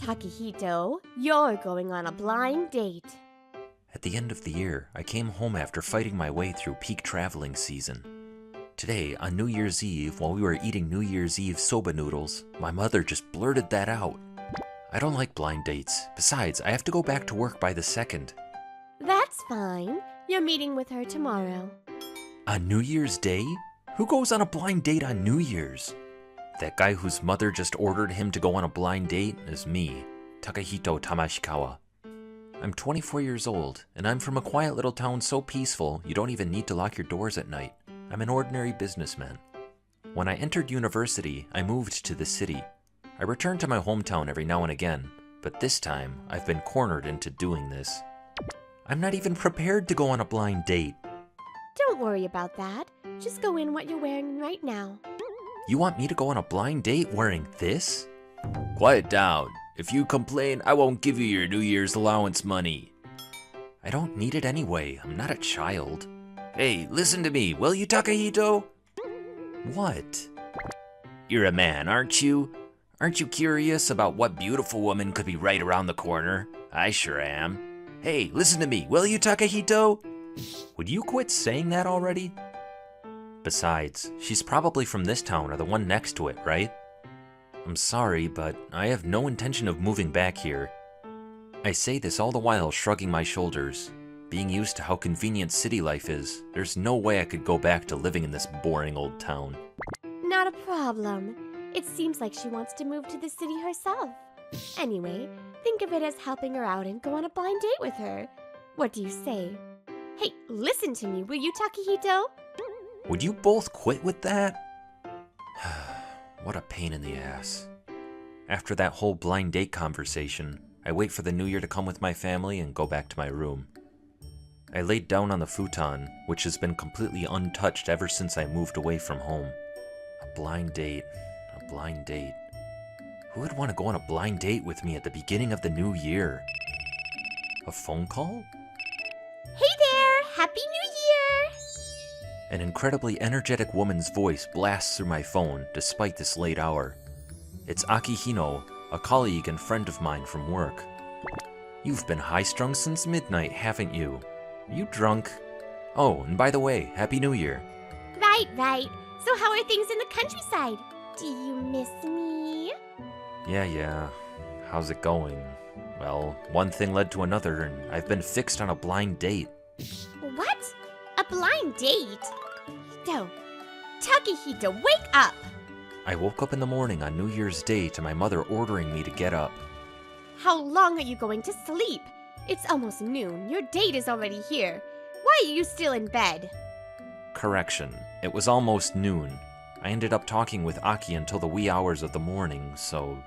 Takehito, you're going on a blind date. At the end of the year, I came home after fighting my way through peak traveling season. Today, on New Year's Eve, while we were eating New Year's Eve soba noodles, my mother just blurted that out. I don't like blind dates. Besides, I have to go back to work by the 2nd. That's fine. You're meeting with her tomorrow. On New Year's Day? Who goes on a blind date on New Year's? That guy whose mother just ordered him to go on a blind date is me, Takehito Tamashikawa. I'm 24 years old, and I'm from a quiet little town so peaceful you don't even need to lock your doors at night. I'm an ordinary businessman. When I entered university, I moved to the city. I return to my hometown every now and again, but this time I've been cornered into doing this. I'm not even prepared to go on a blind date. Don't worry about that. Just go in what you're wearing right now. You want me to go on a blind date wearing this? Quiet down. If you complain, I won't give you your New Year's allowance money. I don't need it anyway. I'm not a child. Hey, listen to me, will you, Takehito? What? You're a man, aren't you? Aren't you curious about what beautiful woman could be right around the corner? I sure am. Hey, listen to me, will you, Takehito? Would you quit saying that already? Besides, she's probably from this town or the one next to it, right? I'm sorry, but I have no intention of moving back here. I say this all the while shrugging my shoulders. Being used to how convenient city life is, there's no way I could go back to living in this boring old town. Not a problem. It seems like she wants to move to the city herself. Anyway, think of it as helping her out and go on a blind date with her. What do you say? Hey, listen to me, will you, Takehito? Would you both quit with that? What a pain in the ass. After that whole blind date conversation, I wait for the new year to come with my family and go back to my room. I laid down on the futon, which has been completely untouched ever since I moved away from home. A blind date. A blind date. Who would want to go on a blind date with me at the beginning of the new year? A phone call? Hey there! Happy New Year! An incredibly energetic woman's voice blasts through my phone despite this late hour. It's Akihino, a colleague and friend of mine from work. You've been high-strung since midnight, haven't you? Are you drunk? Oh, and by the way, Happy New Year. Right. So how are things in the countryside? Do you miss me? Yeah. How's it going? Well, one thing led to another, and I've been fixed on a blind date. What? A blind date? Takehito, wake up! I woke up in the morning on New Year's Day to my mother ordering me to get up. How long are you going to sleep? It's almost noon. Your date is already here. Why are you still in bed? Correction. It was almost noon. I ended up talking with Aki until the wee hours of the morning, so...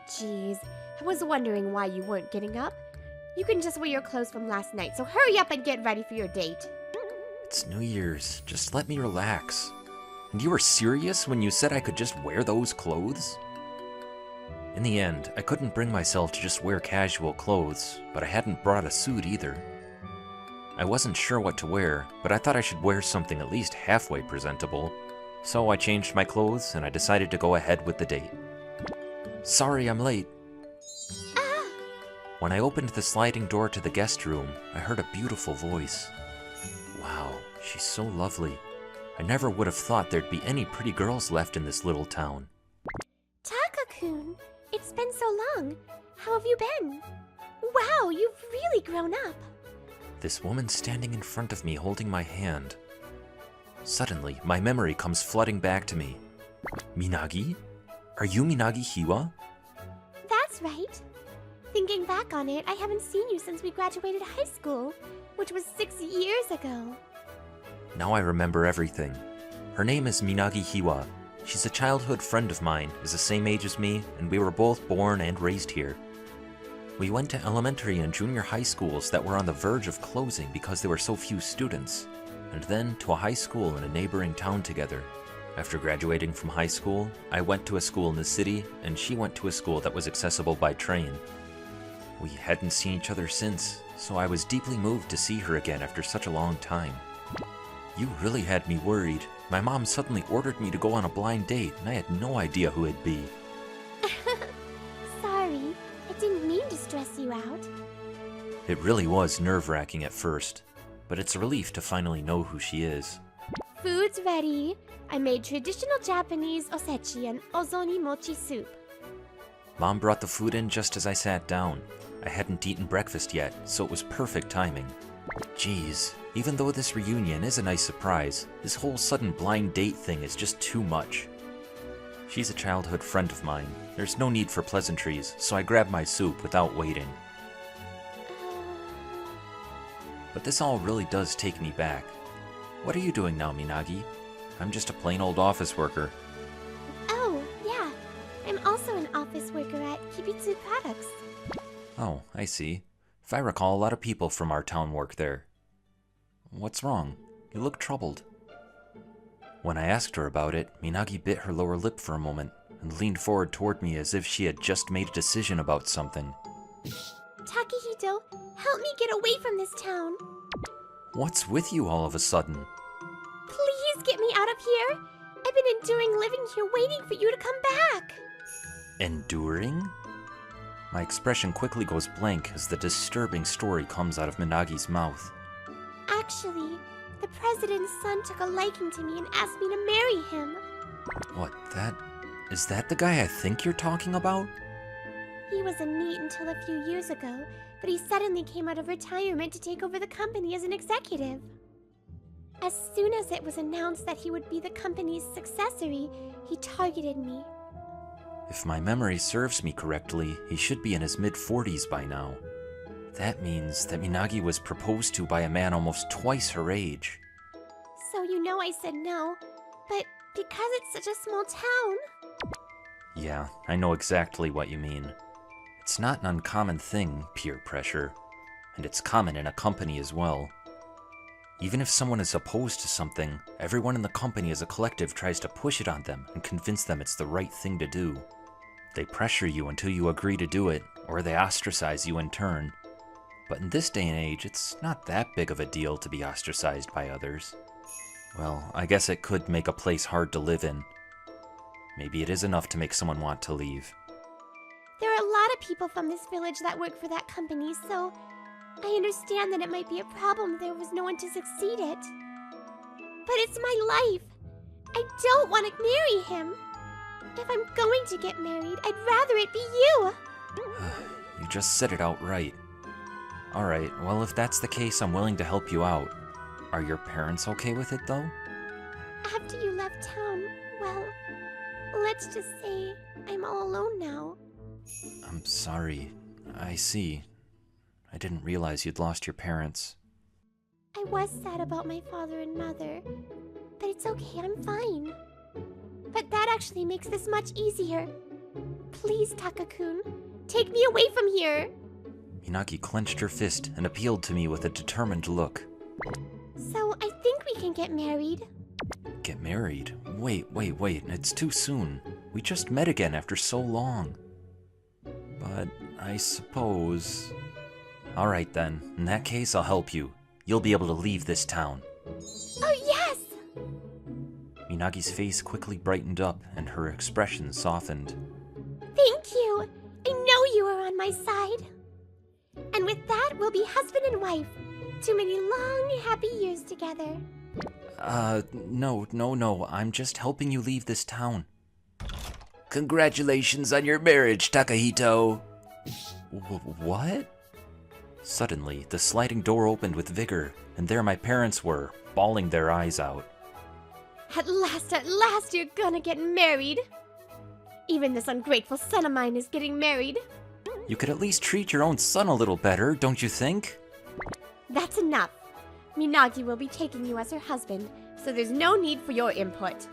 Jeez, I was wondering why you weren't getting up. You can just wear your clothes from last night, so hurry up and get ready for your date. It's New Year's. Just let me relax. And you were serious when you said I could just wear those clothes? In the end, I couldn't bring myself to just wear casual clothes, but I hadn't brought a suit either. I wasn't sure what to wear, but I thought I should wear something at least halfway presentable. So I changed my clothes and I decided to go ahead with the date. Sorry I'm late. When I opened the sliding door to the guest room, I heard a beautiful voice. Wow, she's so lovely. I never would have thought there'd be any pretty girls left in this little town. Taka-kun, it's been so long. How have you been? Wow, you've really grown up. This woman standing in front of me holding my hand. Suddenly, my memory comes flooding back to me. Minagi? Are you Minagi Hiwa? That's right. Thinking back on it, I haven't seen you since we graduated high school, which was 6 years ago. Now I remember everything. Her name is Minagi Hiwa. She's a childhood friend of mine, is the same age as me, and we were both born and raised here. We went to elementary and junior high schools that were on the verge of closing because there were so few students, and then to a high school in a neighboring town together. After graduating from high school, I went to a school in the city, and she went to a school that was accessible by train. We hadn't seen each other since, so I was deeply moved to see her again after such a long time. You really had me worried. My mom suddenly ordered me to go on a blind date, and I had no idea who it'd be. Sorry. stress you out? It really was nerve-wracking at first, but it's a relief to finally know who she is. Food's ready. I made traditional Japanese osechi and ozoni mochi soup. Mom brought the food in just as I sat down. I hadn't eaten breakfast yet, so it was perfect timing. Geez, even though this reunion is a nice surprise, this whole sudden blind date thing is just too much. She's a childhood friend of mine. There's no need for pleasantries, so I grabbed my soup without waiting. But this all really does take me back. What are you doing now, Minagi? I'm just a plain old office worker. Oh, yeah. I'm also an office worker at Kibitsu Products. Oh, I see. If I recall, a lot of people from our town work there. What's wrong? You look troubled. When I asked her about it, Minagi bit her lower lip for a moment and leaned forward toward me as if she had just made a decision about something. Takahito, help me get away from this town. What's with you all of a sudden? Please get me out of here. I've been enduring living here waiting for you to come back. Enduring? My expression quickly goes blank as the disturbing story comes out of Minagi's mouth. Actually, the president's son took a liking to me and asked me to marry him. What, is that the guy I think you're talking about? He was a NEET until a few years ago, but he suddenly came out of retirement to take over the company as an executive. As soon as it was announced that he would be the company's successor, he targeted me. If my memory serves me correctly, he should be in his mid-40s by now. That means that Minagi was proposed to by a man almost twice her age. So you know I said no, but because it's such a small town... Yeah, I know exactly what you mean. It's not an uncommon thing, peer pressure, and it's common in a company as well. Even if someone is opposed to something, everyone in the company as a collective tries to push it on them and convince them it's the right thing to do. They pressure you until you agree to do it, or they ostracize you in turn. But in this day and age, it's not that big of a deal to be ostracized by others. Well, I guess it could make a place hard to live in. Maybe it is enough to make someone want to leave. There are a lot of people from this village that work for that company, so I understand that it might be a problem if there was no one to succeed it. But it's my life. I don't want to marry him. If I'm going to get married, I'd rather it be you. You just said it outright. Alright, well if that's the case, I'm willing to help you out. Are your parents okay with it though? After you left town, well, let's just say I'm all alone now. I'm sorry. I see. I didn't realize you'd lost your parents. I was sad about my father and mother, but it's okay, I'm fine. But that actually makes this much easier. Please, Taka-kun, take me away from here. Minagi clenched her fist and appealed to me with a determined look. So I think we can get married. Get married? Wait, it's too soon. We just met again after so long. But I suppose... Alright then, in that case I'll help you. You'll be able to leave this town. Oh yes! Minagi's face quickly brightened up and her expression softened. Thank you! I know you are on my side. And with that, we'll be husband and wife. Too many long, happy years together. No. I'm just helping you leave this town. Congratulations on your marriage, Takahito. What? Suddenly, the sliding door opened with vigor, and there my parents were, bawling their eyes out. At last, you're gonna get married. Even this ungrateful son of mine is getting married. You could at least treat your own son a little better, don't you think? That's enough. Minagi will be taking you as her husband, so there's no need for your input.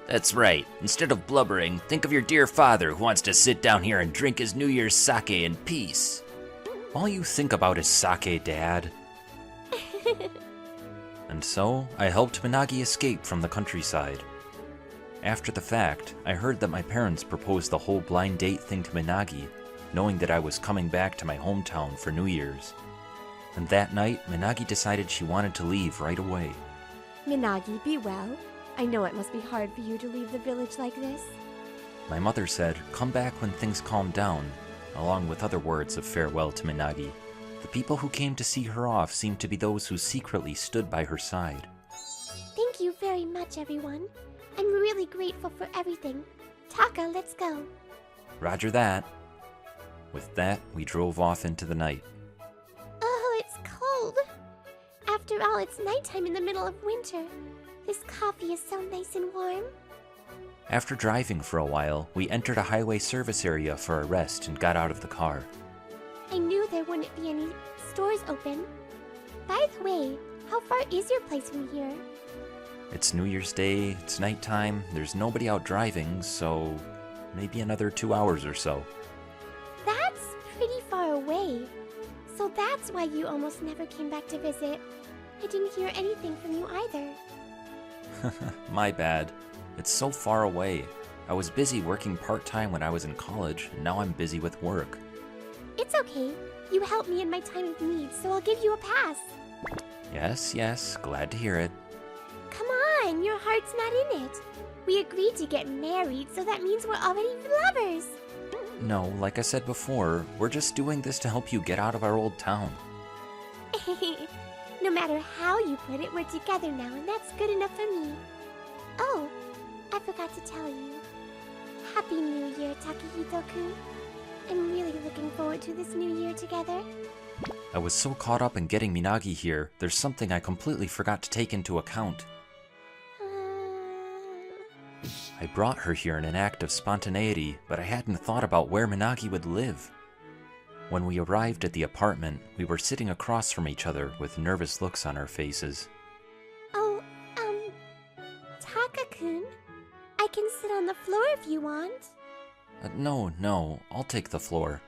That's right. Instead of blubbering, think of your dear father who wants to sit down here and drink his New Year's sake in peace. All you think about is sake, Dad. And so, I helped Minagi escape from the countryside. After the fact, I heard that my parents proposed the whole blind date thing to Minagi, knowing that I was coming back to my hometown for New Year's. And that night, Minagi decided she wanted to leave right away. Minagi, be well. I know it must be hard for you to leave the village like this. My mother said, come back when things calm down, along with other words of farewell to Minagi. The people who came to see her off seemed to be those who secretly stood by her side. Thank you very much, everyone. I'm really grateful for everything. Taka, let's go. Roger that. With that, we drove off into the night. Oh, it's cold. After all, it's nighttime in the middle of winter. This coffee is so nice and warm. After driving for a while, we entered a highway service area for a rest and got out of the car. I knew there wouldn't be any stores open. By the way, how far is your place from here? It's New Year's Day, it's nighttime, there's nobody out driving, so maybe another 2 hours or so. That's pretty far away. So that's why you almost never came back to visit. I didn't hear anything from you either. My bad. It's so far away. I was busy working part-time when I was in college, and now I'm busy with work. It's okay. You helped me in my time of need, so I'll give you a pass. Yes, glad to hear it. Come on, your heart's not in it. We agreed to get married, so that means we're already lovers. No, like I said before, we're just doing this to help you get out of our old town. No matter how you put it, we're together now, and that's good enough for me. Oh, I forgot to tell you. Happy New Year, Takahito-kun. I'm really looking forward to this new year together. I was so caught up in getting Minagi here, there's something I completely forgot to take into account. I brought her here in an act of spontaneity, but I hadn't thought about where Minagi would live. When we arrived at the apartment, we were sitting across from each other with nervous looks on our faces. Oh, Taka-kun, I can sit on the floor if you want. No, I'll take the floor.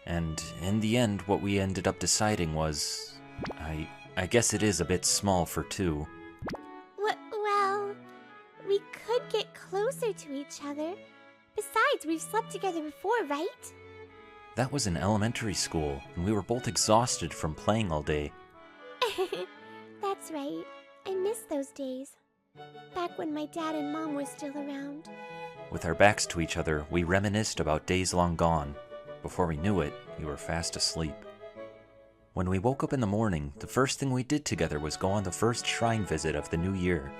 And in the end, what we ended up deciding was... I guess it is a bit small for two. Well, we could get closer to each other. Besides, we've slept together before, right? That was in elementary school, and we were both exhausted from playing all day. That's right. I miss those days. Back when my dad and mom were still around. With our backs to each other, we reminisced about days long gone. Before we knew it, we were fast asleep. When we woke up in the morning, the first thing we did together was go on the first shrine visit of the new year.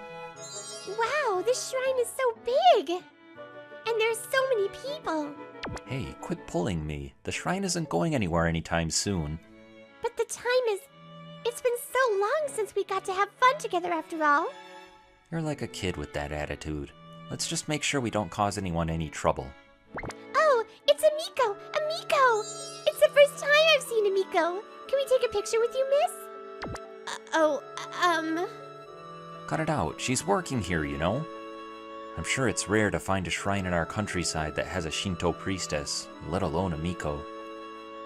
Wow, this shrine is so big! And there's so many people! Hey, quit pulling me. The shrine isn't going anywhere anytime soon. But the time is... It's been so long since we got to have fun together after all. You're like a kid with that attitude. Let's just make sure we don't cause anyone any trouble. Oh, it's Amiko! Amiko! It's the first time I've seen Amiko! Can we take a picture with you, miss? Cut it out. She's working here, you know? I'm sure it's rare to find a shrine in our countryside that has a Shinto priestess, let alone a Miko.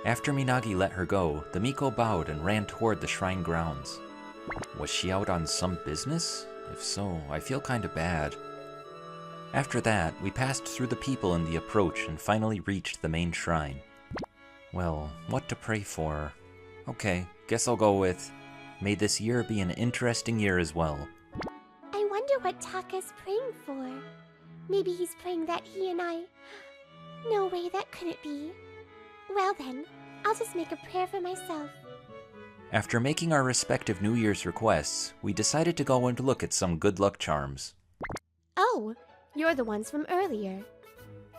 After Minagi let her go, the Miko bowed and ran toward the shrine grounds. Was she out on some business? If so, I feel kinda bad. After that, we passed through the people in the approach and finally reached the main shrine. Well, what to pray for? Okay, guess I'll go with, may this year be an interesting year as well. I wonder what Taka's praying for. Maybe he's praying that he and I... No way, that couldn't be. Well then, I'll just make a prayer for myself. After making our respective New Year's requests, we decided to go and look at some good luck charms. Oh, you're the ones from earlier.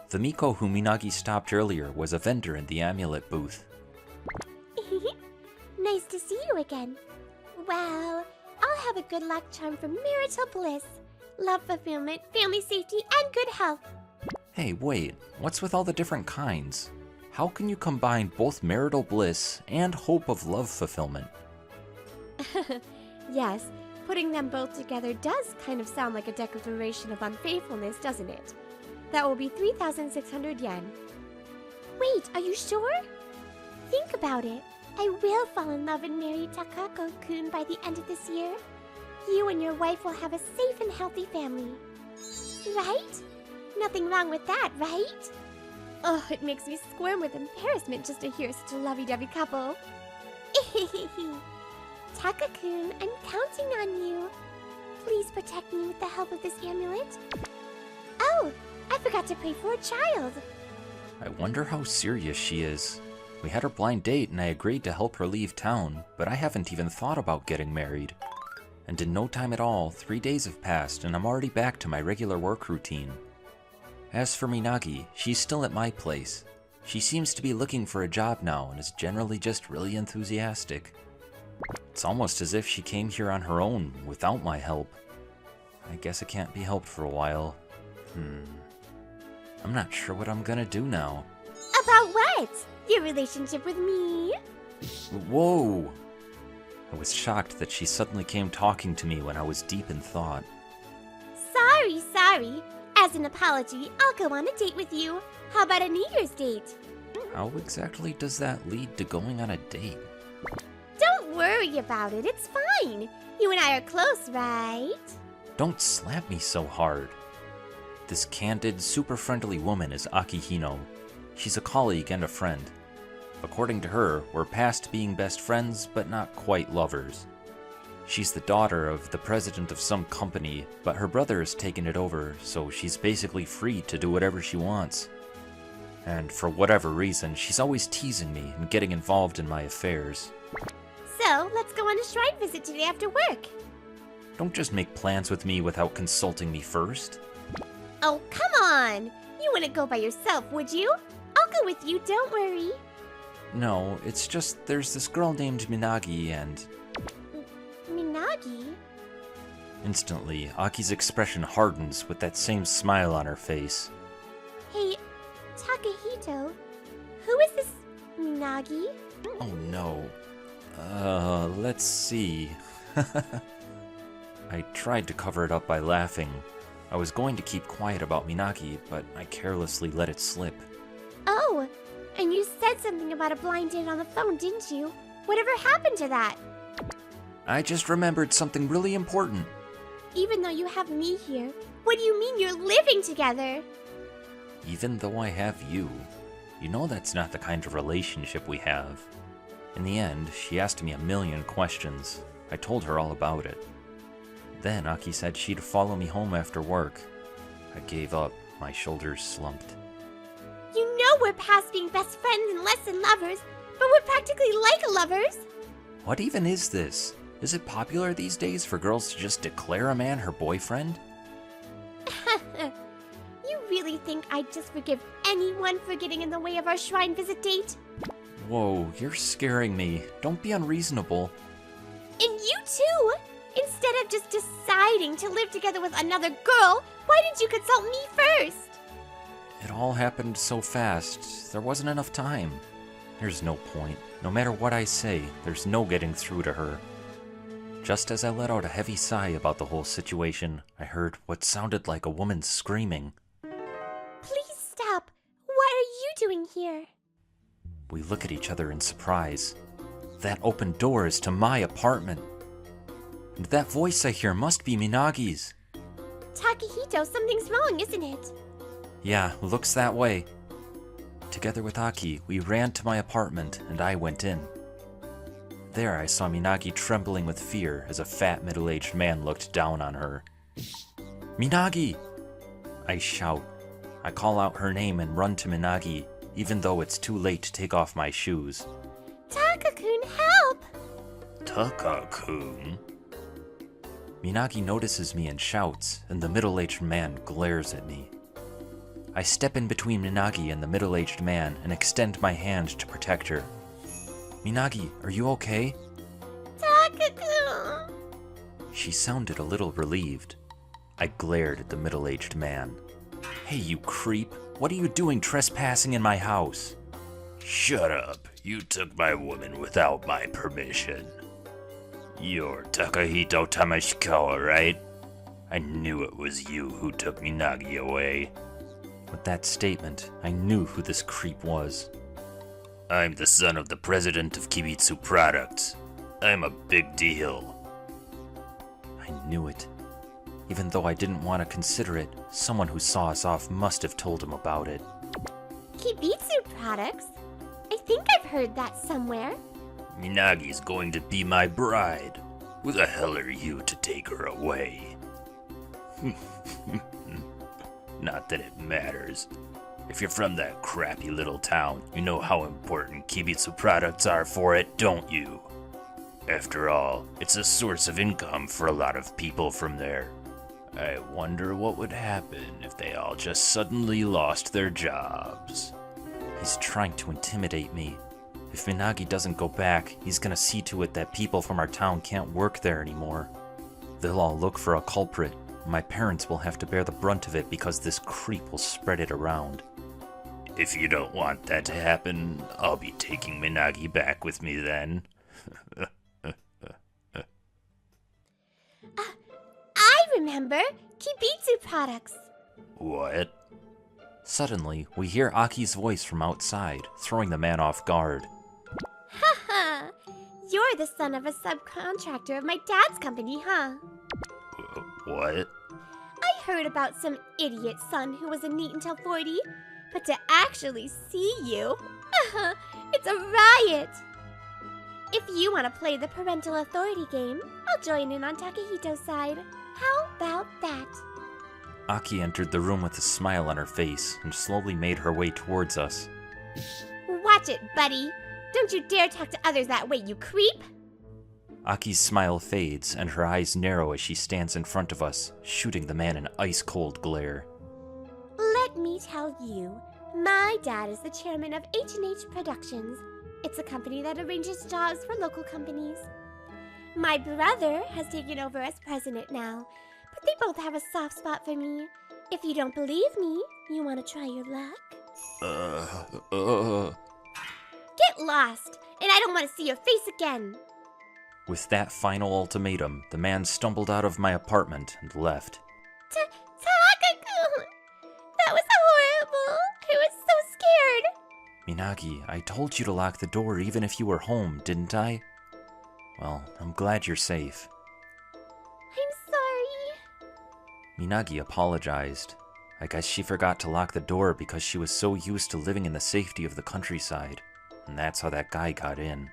The Miko who Minagi stopped earlier was a vendor in the amulet booth. Nice to see you again. Well, I'll have a good luck charm for marital bliss, love fulfillment, family safety, and good health. Hey, wait, what's with all the different kinds? How can you combine both marital bliss and hope of love fulfillment? Yes, putting them both together does kind of sound like a declaration of unfaithfulness, doesn't it? That will be 3,600 yen. Wait, are you sure? Think about it. I will fall in love and marry Takako-kun by the end of this year. You and your wife will have a safe and healthy family. Right? Nothing wrong with that, right? Oh, it makes me squirm with embarrassment just to hear such a lovey-dovey couple. Taka-kun, I'm counting on you. Please protect me with the help of this amulet. Oh, I forgot to pray for a child. I wonder how serious she is. We had our blind date and I agreed to help her leave town, but I haven't even thought about getting married. And in no time at all, 3 days have passed and I'm already back to my regular work routine. As for Minagi, she's still at my place. She seems to be looking for a job now and is generally just really enthusiastic. It's almost as if she came here on her own, without my help. I guess it can't be helped for a while. I'm not sure what I'm gonna do now. About what? Your relationship with me? Whoa! I was shocked that she suddenly came talking to me when I was deep in thought. Sorry. As an apology, I'll go on a date with you. How about a New Year's date? How exactly does that lead to going on a date? Don't worry about it, it's fine. You and I are close, right? Don't slap me so hard. This candid, super friendly woman is Akihino. She's a colleague and a friend. According to her, we're past being best friends, but not quite lovers. She's the daughter of the president of some company, but her brother has taken it over, so she's basically free to do whatever she wants. And for whatever reason, she's always teasing me and getting involved in my affairs. So, let's go on a shrine visit today after work. Don't just make plans with me without consulting me first. Oh, come on! You wouldn't go by yourself, would you? I'll go with you, don't worry. No, it's just there's this girl named Minagi and... Minagi? Instantly, Aki's expression hardens with that same smile on her face. Hey, Takahito, who is this Minagi? Oh no. Let's see. I tried to cover it up by laughing. I was going to keep quiet about Minagi, but I carelessly let it slip. Oh, and you said something about a blind date on the phone, didn't you? Whatever happened to that? I just remembered something really important. Even though you have me here, what do you mean you're living together? Even though I have you, you know that's not the kind of relationship we have. In the end, she asked me a million questions. I told her all about it. Then Aki said she'd follow me home after work. I gave up. My shoulders slumped. You know we're past being best friends and less than lovers, but we're practically like lovers. What even is this? Is it popular these days for girls to just declare a man her boyfriend? You really think I'd just forgive anyone for getting in the way of our shrine visit date? Whoa, you're scaring me. Don't be unreasonable. And you too! Instead of just deciding to live together with another girl, why didn't you consult me first? It all happened so fast, there wasn't enough time. There's no point. No matter what I say, there's no getting through to her. Just as I let out a heavy sigh about the whole situation, I heard what sounded like a woman screaming. Please stop. What are you doing here? We look at each other in surprise. That open door is to my apartment. And that voice I hear must be Minagi's. Takahito, something's wrong, isn't it? Yeah, looks that way. Together with Aki, we ran to my apartment and I went in. There I saw Minagi trembling with fear as a fat middle-aged man looked down on her. Minagi! I shout. I call out her name and run to Minagi, even though it's too late to take off my shoes. Taka-kun, help! Taka-kun? Minagi notices me and shouts, and the middle-aged man glares at me. I step in between Minagi and the middle-aged man and extend my hand to protect her. Minagi, are you okay? Taka-kun! She sounded a little relieved. I glared at the middle-aged man. Hey, you creep! What are you doing trespassing in my house? Shut up. You took my woman without my permission. You're Takahito Tamashikawa, right? I knew it was you who took Minagi away. With that statement, I knew who this creep was. I'm the son of the president of Kibitsu Products. I'm a big deal. I knew it. Even though I didn't want to consider it, someone who saw us off must have told him about it. Kibitsu products? I think I've heard that somewhere. Minagi's going to be my bride. Who the hell are you to take her away? Not that it matters. If you're from that crappy little town, you know how important Kibitsu products are for it, don't you? After all, it's a source of income for a lot of people from there. I wonder what would happen if they all just suddenly lost their jobs. He's trying to intimidate me. If Minagi doesn't go back, he's gonna see to it that people from our town can't work there anymore. They'll all look for a culprit. My parents will have to bear the brunt of it because this creep will spread it around. If you don't want that to happen, I'll be taking Minagi back with me then. I remember Kibitsu products. What? Suddenly, we hear Aki's voice from outside, throwing the man off guard. Haha, you're the son of a subcontractor of my dad's company, huh? What? I heard about some idiot son who was a NEET until 40, but to actually see you, it's a riot! If you want to play the parental authority game, I'll join in on Takahito's side. How about that? Aki entered the room with a smile on her face and slowly made her way towards us. Watch it, buddy! Don't you dare talk to others that way, you creep! Aki's smile fades and her eyes narrow as she stands in front of us, shooting the man an ice-cold glare. Let me tell you, my dad is the chairman of H&H Productions. It's a company that arranges jobs for local companies. My brother has taken over as president now, but they both have a soft spot for me. If you don't believe me, you want to try your luck? Get lost, and I don't want to see your face again. With that final ultimatum, the man stumbled out of my apartment and left. Takakun! That was horrible! I was so scared! Minagi, I told you to lock the door even if you were home, didn't I? Well, I'm glad you're safe. I'm sorry. Minagi apologized. I guess she forgot to lock the door because she was so used to living in the safety of the countryside, and that's how that guy got in.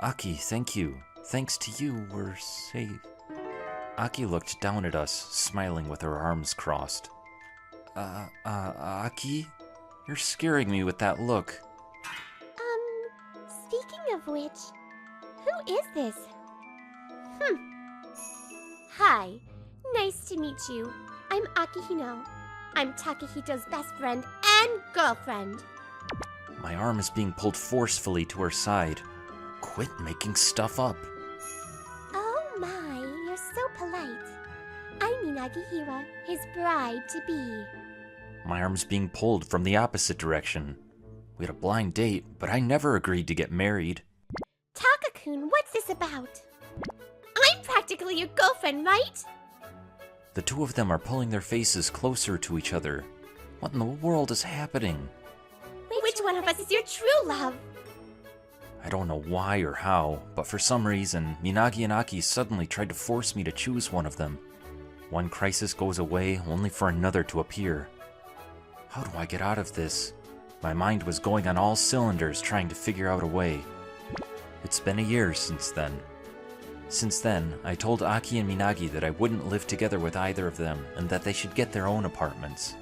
Aki, thank you. Thanks to you, we're safe. Aki looked down at us, smiling with her arms crossed. Aki? You're scaring me with that look. Speaking of which, who is this? Hi, nice to meet you. I'm Akihino. I'm Takahito's best friend and girlfriend. My arm is being pulled forcefully to her side. Quit making stuff up. Oh my, you're so polite. I'm Minagihira, his bride-to-be. My arm's being pulled from the opposite direction. We had a blind date, but I never agreed to get married. Takakun, what's this about? I'm practically your girlfriend, right? The two of them are pulling their faces closer to each other. What in the world is happening? Which one of us is your true love? I don't know why or how, but for some reason, Minagi and Aki suddenly tried to force me to choose one of them. One crisis goes away, only for another to appear. How do I get out of this? My mind was going on all cylinders trying to figure out a way. It's been a year since then. Since then, I told Aki and Minagi that I wouldn't live together with either of them and that they should get their own apartments.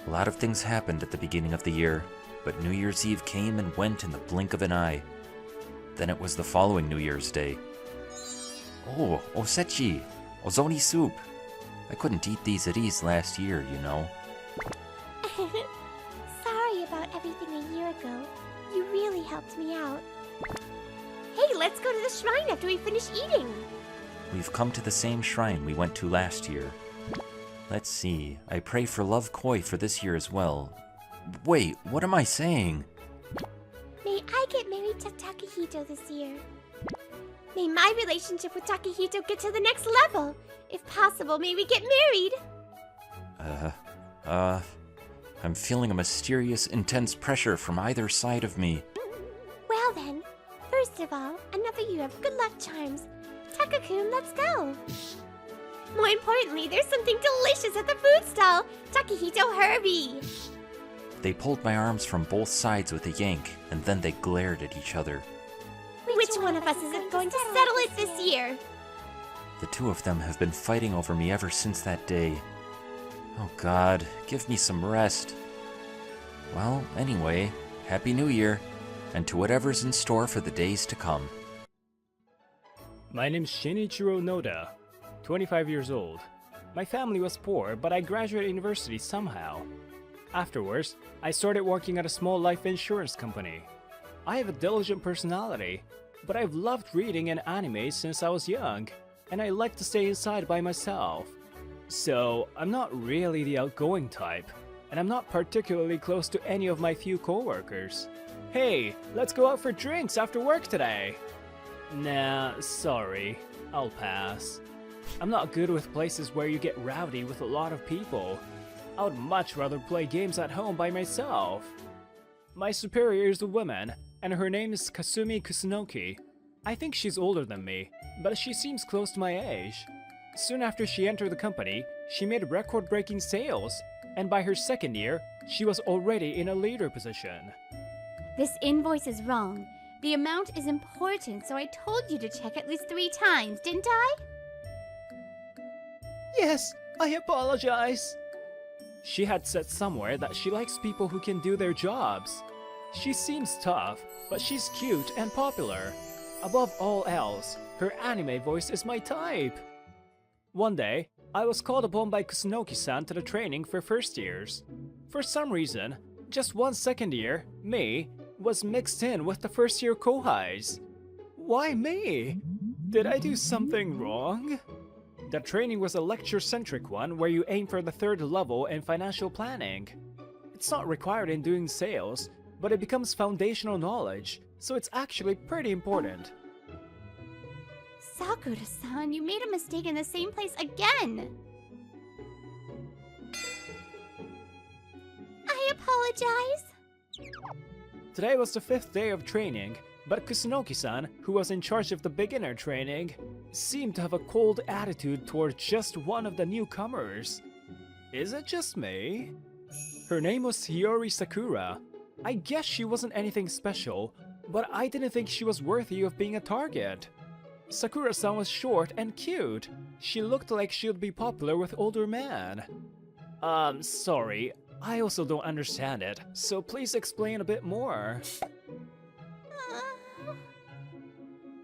A lot of things happened at the beginning of the year, but New Year's Eve came and went in the blink of an eye. Then it was the following New Year's Day. Oh, osechi, ozoni soup. I couldn't eat these at ease last year, you know. Sorry about everything a year ago. You really helped me out. Hey, let's go to the shrine after we finish eating. We've come to the same shrine we went to last year. Let's see, I pray for love koi for this year as well. Wait, what am I saying? May I get married to Takahito this year. May my relationship with Takahito get to the next level. If possible, may we get married. I'm feeling a mysterious, intense pressure from either side of me. Well then, first of all, another year of good luck charms. Takakun, let's go. More importantly, there's something delicious at the food stall. Takahito, hurry. They pulled my arms from both sides with a yank, and then they glared at each other. Which one of us is going to settle it this year? The two of them have been fighting over me ever since that day. Oh God, give me some rest. Well, anyway, Happy New Year, and to whatever's in store for the days to come. My name's Shinichiro Noda, 25 years old. My family was poor, but I graduated university somehow. Afterwards, I started working at a small life insurance company. I have a diligent personality, but I've loved reading and anime since I was young, and I like to stay inside by myself. So, I'm not really the outgoing type, and I'm not particularly close to any of my few coworkers. Hey, let's go out for drinks after work today! Nah, sorry, I'll pass. I'm not good with places where you get rowdy with a lot of people. I would much rather play games at home by myself. My superior is a woman, and her name is Kasumi Kusunoki. I think she's older than me, but she seems close to my age. Soon after she entered the company, she made record-breaking sales, and by her second year, she was already in a leader position. This invoice is wrong. The amount is important, so I told you to check at least 3 times, didn't I? Yes, I apologize. She had said somewhere that she likes people who can do their jobs. She seems tough, but she's cute and popular. Above all else, her anime voice is my type. One day, I was called upon by Kusunoki-san to the training for first years. For some reason, just one second year, me, was mixed in with the first year kohais. Why me? Did I do something wrong? The training was a lecture-centric one where you aim for the 3rd level in financial planning. It's not required in doing sales, but it becomes foundational knowledge, so it's actually pretty important. Sakura-san, you made a mistake in the same place again! I apologize! Today was the 5th day of training, but Kusunoki-san, who was in charge of the beginner training, seemed to have a cold attitude toward just one of the newcomers. Is it just me? Her name was Hiyori Sakura. I guess she wasn't anything special, but I didn't think she was worthy of being a target. Sakura-san was short and cute. She looked like she'd be popular with older men. Sorry, I also don't understand it, so please explain a bit more.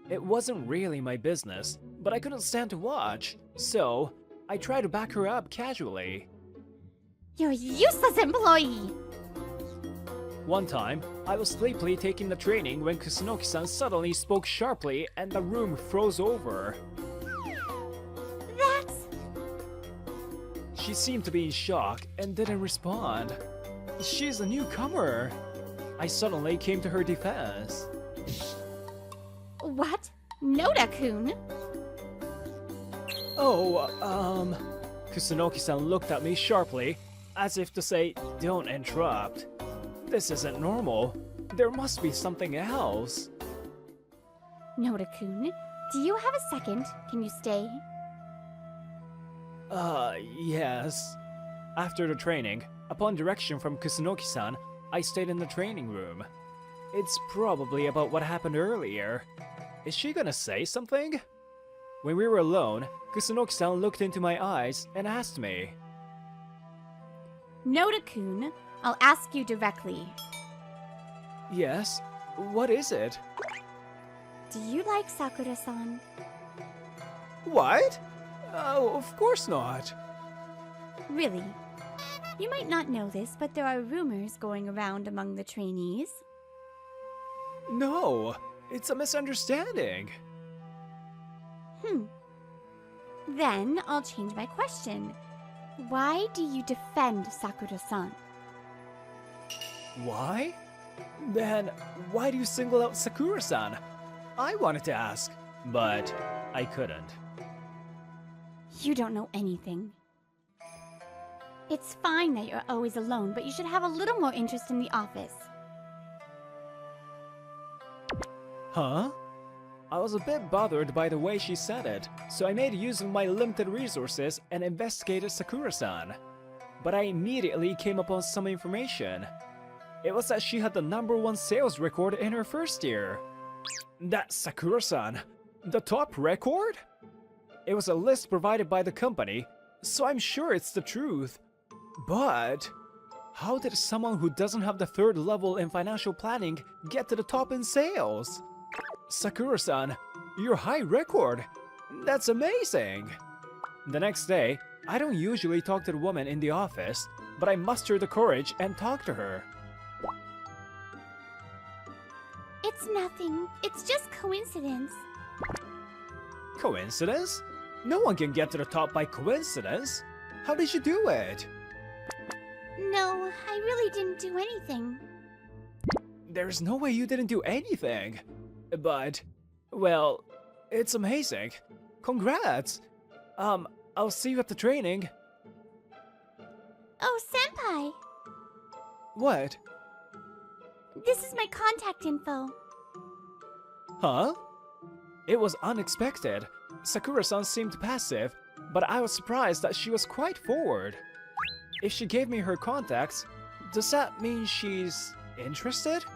It wasn't really my business, but I couldn't stand to watch, so I tried to back her up casually. You're a useless employee! One time, I was sleepily taking the training when Kusunoki-san suddenly spoke sharply and the room froze over. That's... She seemed to be in shock and didn't respond. She's a newcomer. I suddenly came to her defense. What? Noda-kun? Kusunoki-san looked at me sharply, as if to say, don't interrupt. This isn't normal. There must be something else. Noda-kun, do you have a second? Can you stay? Yes. After the training, upon direction from Kusunoki-san, I stayed in the training room. It's probably about what happened earlier. Is she gonna say something? When we were alone, Kusunoki-san looked into my eyes and asked me. Noda-kun, I'll ask you directly. Yes? What is it? Do you like Sakura-san? What? Oh, of course not. Really? You might not know this, but there are rumors going around among the trainees. No, it's a misunderstanding. Then I'll change my question. Why do you defend Sakura-san? Why? Then why do you single out Sakura-san? I wanted to ask, but I couldn't. You don't know anything. It's fine that you're always alone, but you should have a little more interest in the office. Huh? I was a bit bothered by the way she said it, so I made use of my limited resources and investigated Sakura-san. But I immediately came upon some information. It was that she had the #1 sales record in her first year. That's Sakura-san, the top record? It was a list provided by the company, so I'm sure it's the truth. But How did someone who doesn't have the third level in financial planning get to the top in sales? Sakura-san, your high record! That's amazing! The next day, I don't usually talk to the woman in the office, but I muster the courage and talk to her. It's nothing. It's just coincidence. Coincidence? No one can get to the top by coincidence. How did you do it? No, I really didn't do anything. There's no way you didn't do anything. But, well, it's amazing. Congrats. I'll see you at the training. Oh, senpai! What? This is my contact info. Huh? It was unexpected. Sakura-san seemed passive, but I was surprised that she was quite forward. If she gave me her contacts, does that mean she's interested?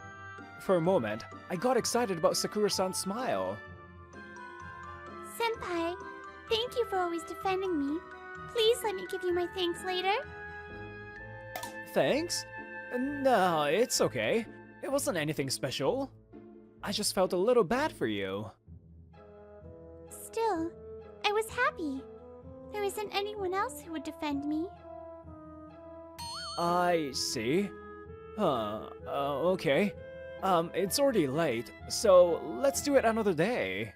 For a moment, I got excited about Sakura-san's smile. Senpai, thank you for always defending me. Please let me give you my thanks later. Thanks? No, it's okay. It wasn't anything special. I just felt a little bad for you. Still, I was happy. There isn't anyone else who would defend me. I see. Okay. It's already late, so let's do it another day.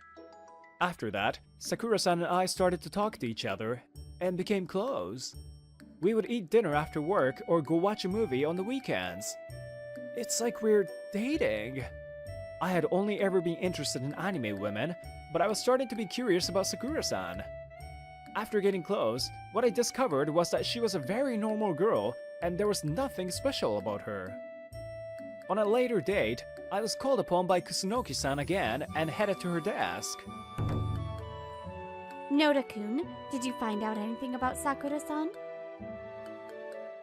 After that, Sakura-san and I started to talk to each other and became close. We would eat dinner after work or go watch a movie on the weekends. It's like we're dating. I had only ever been interested in anime women, but I was starting to be curious about Sakura-san. After getting close, what I discovered was that she was a very normal girl and there was nothing special about her. On a later date, I was called upon by Kusunoki-san again and headed to her desk. Noda-kun, did you find out anything about Sakura-san?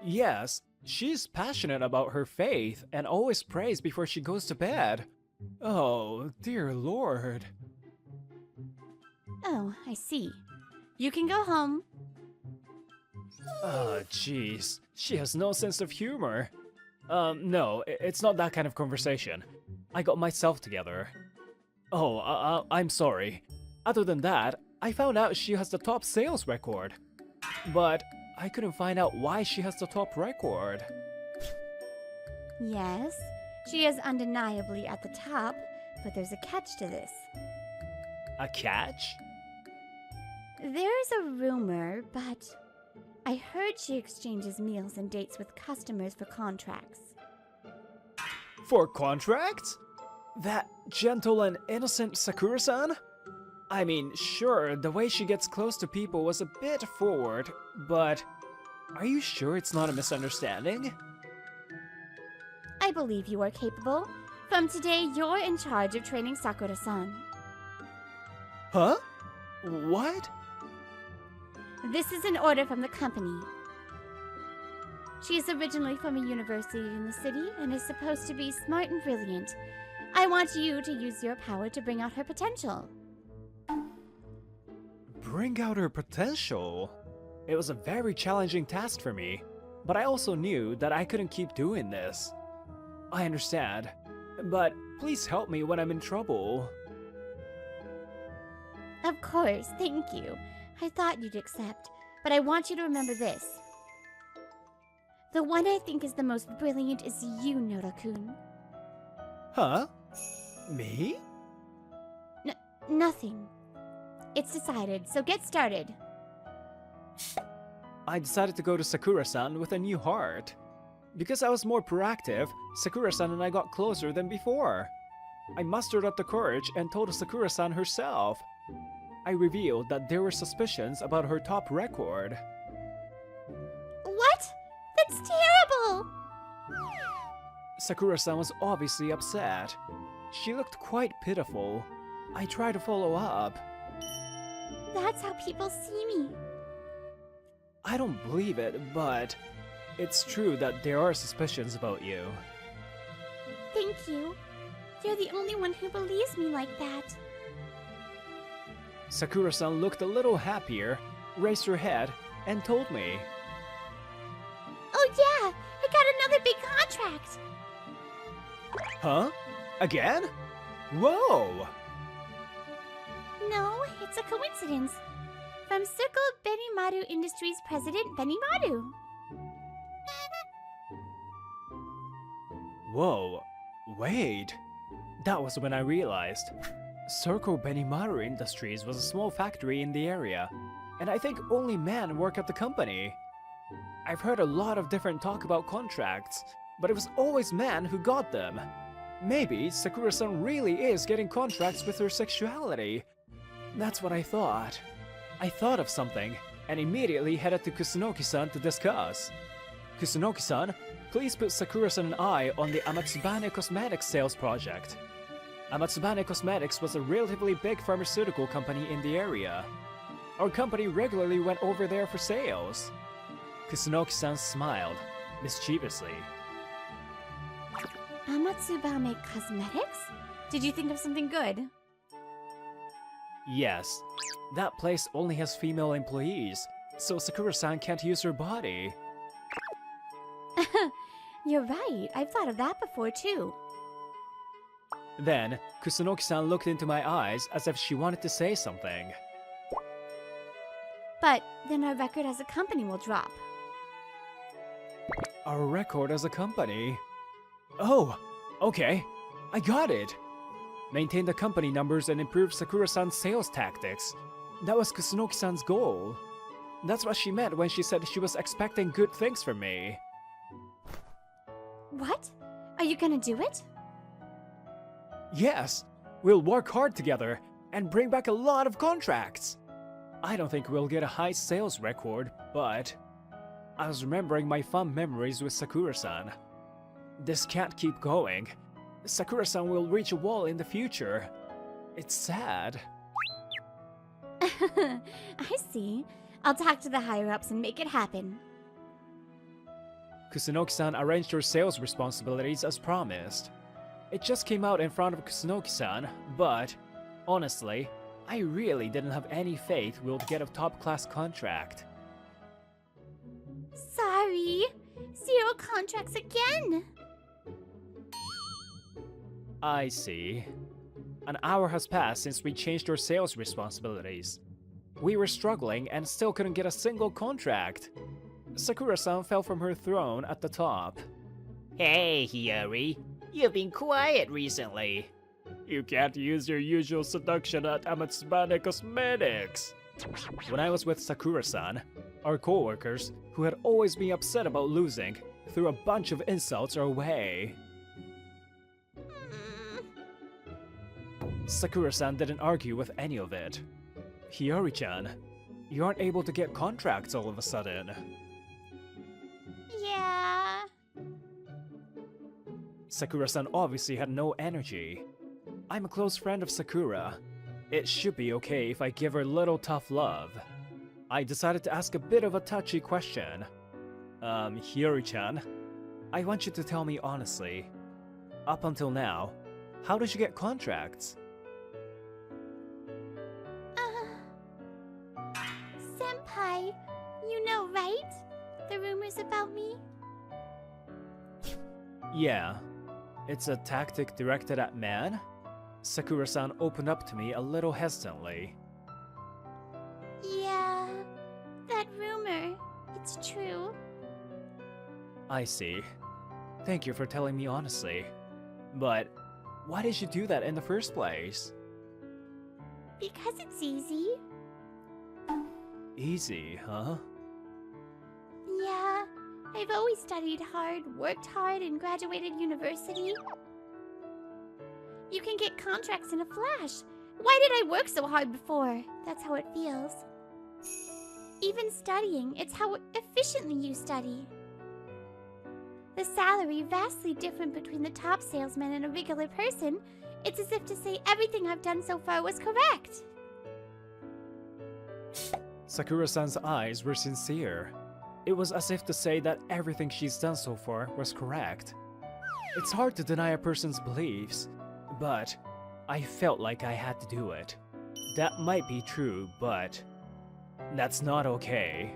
Yes, she's passionate about her faith and always prays before she goes to bed. Oh, dear Lord. Oh, I see. You can go home. Oh, jeez. She has no sense of humor. No, it's not that kind of conversation. I got myself together. Oh, I'm sorry. Other than that, I found out she has the top sales record. But I couldn't find out why she has the top record. Yes, she is undeniably at the top, but there's a catch to this. A catch? There is a rumor, but I heard she exchanges meals and dates with customers for contracts. For contracts? That gentle and innocent Sakura-san? I mean, sure, the way she gets close to people was a bit forward, but are you sure it's not a misunderstanding? I believe you are capable. From today, you're in charge of training Sakura-san. Huh? What? This is an order from the company. She is originally from a university in the city and is supposed to be smart and brilliant. I want you to use your power to bring out her potential. Bring out her potential? It was a very challenging task for me, but I also knew that I couldn't keep doing this. I understand, but please help me when I'm in trouble. Of course, thank you. I thought you'd accept, but I want you to remember this. The one I think is the most brilliant is you, Noda-kun. Huh? Me? Nothing. It's decided, so get started. I decided to go to Sakura-san with a new heart. Because I was more proactive, Sakura-san and I got closer than before. I mustered up the courage and told Sakura-san herself. I revealed that there were suspicions about her top record. What? That's terrible! Sakura-san was obviously upset. She looked quite pitiful. I tried to follow up. That's how people see me. I don't believe it, but it's true that there are suspicions about you. Thank you. You're the only one who believes me like that. Sakura-san looked a little happier, raised her head, and told me. Oh yeah, I got contract. Huh? Again? Whoa! No, it's a coincidence. From Circle Benimaru Industries President Benimaru. Whoa, wait. That was when I realized. Circle Benimaru Industries was a small factory in the area, and I think only men work at the company. I've heard a lot of different talk about contracts, but it was always men who got them. Maybe Sakura-san really is getting contracts with her sexuality. That's what I thought. I thought of something, and immediately headed to Kusunoki-san to discuss. Kusunoki-san, please put Sakura-san and I on the Amatsubane Cosmetics sales project. Amatsubane Cosmetics was a relatively big pharmaceutical company in the area. Our company regularly went over there for sales. Kusunoki-san smiled, mischievously. Amatsubame Cosmetics? Did you think of something good? Yes, that place only has female employees, so Sakura-san can't use her body. You're right, I've thought of that before too. Then, Kusunoki-san looked into my eyes as if she wanted to say something. But then our record as a company will drop. Our record as a company? Oh, okay, I got it! Maintain the company numbers and improve Sakura-san's sales tactics. That was Kusunoki-san's goal. That's what she meant when she said she was expecting good things from me. What? Are you gonna do it? Yes, we'll work hard together and bring back a lot of contracts. I don't think we'll get a high sales record, but I was remembering my fun memories with Sakura-san. This can't keep going. Sakura-san will reach a wall in the future. It's sad. I see. I'll talk to the higher-ups and make it happen. Kusunoki-san arranged her sales responsibilities as promised. It just came out in front of Kusunoki-san, but honestly, I really didn't have any faith we'll get a top-class contract. Sorry. 0 contracts again. I see. An hour has passed since we changed our sales responsibilities. We were struggling and still couldn't get a single contract. Sakura-san fell from her throne at the top. Hey, Hiyori. You've been quiet recently. You can't use your usual seduction at Amatsubane Cosmetics. When I was with Sakura-san, our coworkers, who had always been upset about losing, threw a bunch of insults our way. Sakura-san didn't argue with any of it. Hiyori-chan, you aren't able to get contracts all of a sudden. Yeah. Sakura-san obviously had no energy. I'm a close friend of Sakura. It should be okay if I give her a little tough love. I decided to ask a bit of a touchy question. Hiyori-chan, I want you to tell me honestly. Up until now, how did you get contracts? Senpai, you know, right? The rumors about me? Yeah. It's a tactic directed at men? Sakura-san opened up to me a little hesitantly. Yeah, that rumor. It's true. I see. Thank you for telling me honestly. But why did you do that in the first place? Because it's easy. Easy, huh? Yeah, I've always studied hard, worked hard, and graduated university. You can get contracts in a flash. Why did I work so hard before? That's how it feels. Even studying, it's how efficiently you study. The salary vastly different between the top salesman and a regular person. It's as if to say everything I've done so far was correct. Sakura-san's eyes were sincere. It was as if to say that everything she's done so far was correct. It's hard to deny a person's beliefs, but I felt like I had to do it. That might be true, but that's not okay.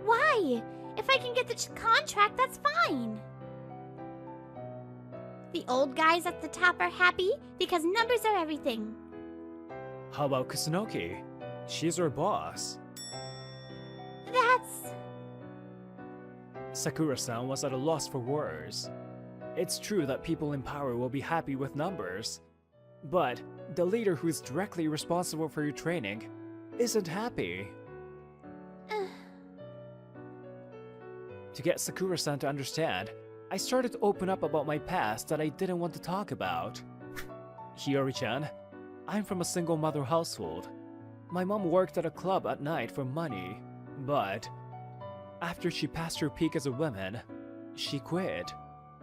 Why? If I can get the contract, that's fine. The old guys at the top are happy because numbers are everything. How about Kusunoki? She's our boss. That's... Sakura-san was at a loss for words. It's true that people in power will be happy with numbers, but the leader who's directly responsible for your training isn't happy. To get Sakura-san to understand, I started to open up about my past that I didn't want to talk about. Hiyori-chan, I'm from a single mother household. My mom worked at a club at night for money, but after she passed her peak as a woman, she quit.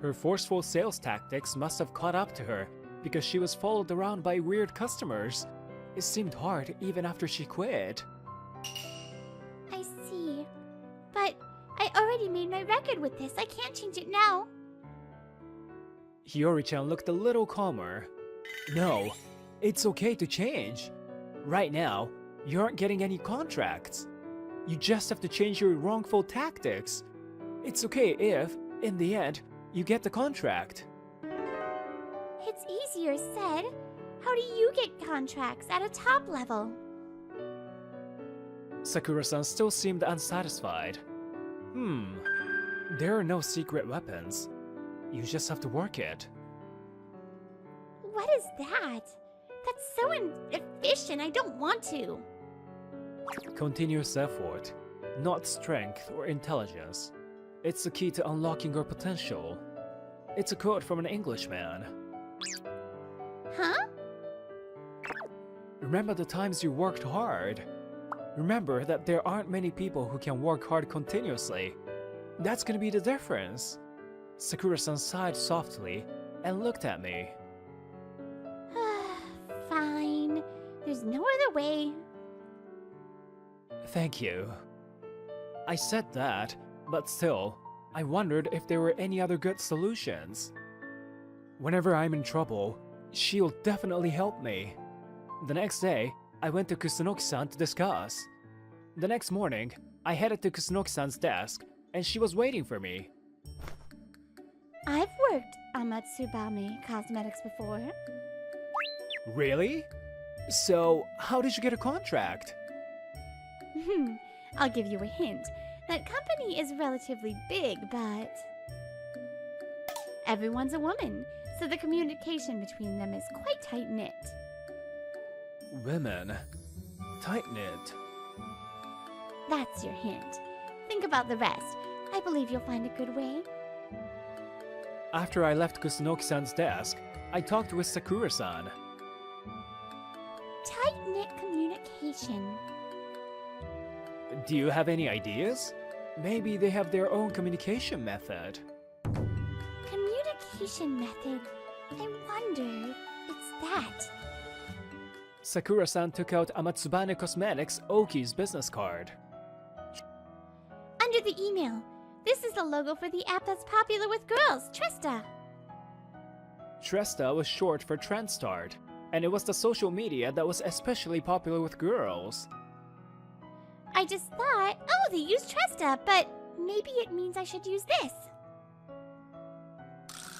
Her forceful sales tactics must have caught up to her because she was followed around by weird customers. It seemed hard even after she quit. I see. But I already made my record with this. I can't change it now. Hiyori-chan looked a little calmer. No, it's okay to change. Right now, you aren't getting any contracts. You just have to change your wrongful tactics. It's okay if, in the end, you get the contract. It's easier said. How do you get contracts at a top level? Sakura-san still seemed unsatisfied. There are no secret weapons. You just have to work it. What is that? That's so inefficient. I don't want to. Continuous effort, not strength or intelligence. It's the key to unlocking your potential. It's a quote from an Englishman. Huh? Remember the times you worked hard. Remember that there aren't many people who can work hard continuously. That's gonna be the difference. Sakura-san sighed softly and looked at me. Fine. There's no other way. Thank you. I said that, but still, I wondered if there were any other good solutions. Whenever I'm in trouble, she'll definitely help me. The next day, I went to Kusunoki-san to discuss. The next morning, I headed to Kusunoki-san's desk, and she was waiting for me. I've worked on Matsubame Cosmetics before. Really? So, how did you get a contract? I'll give you a hint. That company is relatively big, but everyone's a woman, so the communication between them is quite tight-knit. Women. Tight-knit. That's your hint. Think about the rest. I believe you'll find a good way. After I left Kusunoki-san's desk, I talked with Sakura-san. Tight-knit communication. Do you have any ideas? Maybe they have their own communication method. Communication method? I wonder if it's that. Sakura-san took out Amatsubane Cosmetics Oki's business card. Under the email. This is the logo for the app that's popular with girls, Tresta. Tresta was short for Trendstart, and it was the social media that was especially popular with girls. I just thought, oh, they use Tresta, but maybe it means I should use this.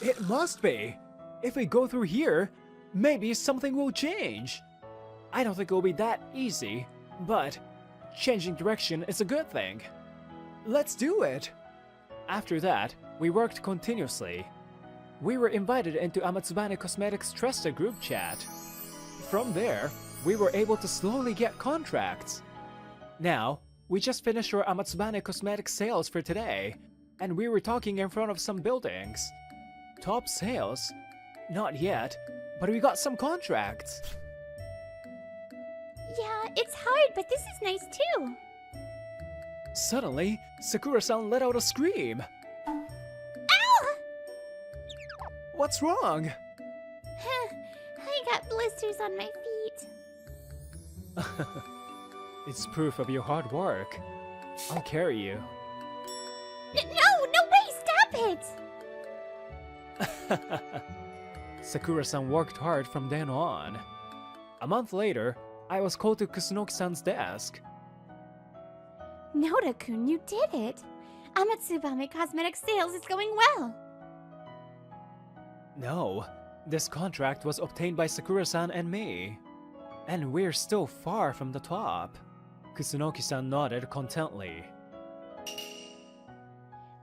It must be! If we go through here, maybe something will change. I don't think it will be that easy, but changing direction is a good thing. Let's do it! After that, we worked continuously. We were invited into Amatsubane Cosmetics Tresta group chat. From there, we were able to slowly get contracts. Now, we just finished our Amatsubane Cosmetics sales for today, and we were talking in front of some buildings. Top sales? Not yet, but we got some contracts. Yeah, it's hard, but this is nice too. Suddenly, Sakura-san let out a scream. Ow! What's wrong? I got blisters on my feet. It's proof of your hard work. I'll carry you. No way, stop it! Sakura-san worked hard from then on. A month later, I was called to Kusunoki-san's desk. Noda-kun, you did it. Amatsubame Cosmetic sales is going well. No, this contract was obtained by Sakura-san and me. And we're still far from the top. Kusunoki-san nodded contently.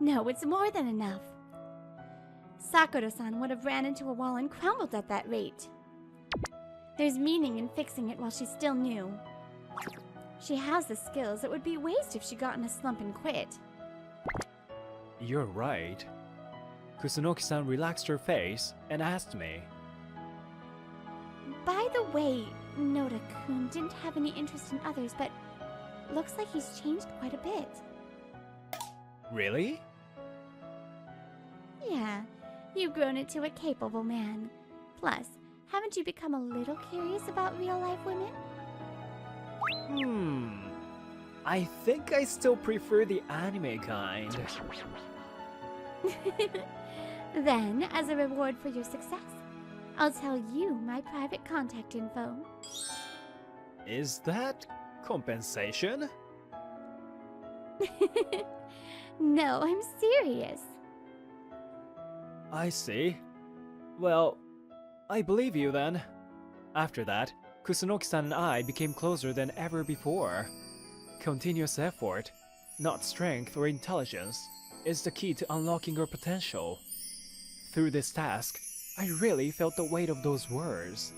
No, it's more than enough. Sakura-san would have ran into a wall and crumbled at that rate. There's meaning in fixing it while she's still new. She has the skills. It would be waste if she got in a slump and quit. You're right. Kusunoki-san relaxed her face and asked me. By the way, Noda-kun didn't have any interest in others, but looks like he's changed quite a bit. Really? Yeah, you've grown into a capable man. Plus, haven't you become a little curious about real-life women? I think I still prefer the anime kind. Then, as a reward for your success, I'll tell you my private contact info. Is that compensation? No, I'm serious. I see. Well, I believe you then. After that, Kusunoki-san and I became closer than ever before. Continuous effort, not strength or intelligence, is the key to unlocking your potential. Through this task, I really felt the weight of those words.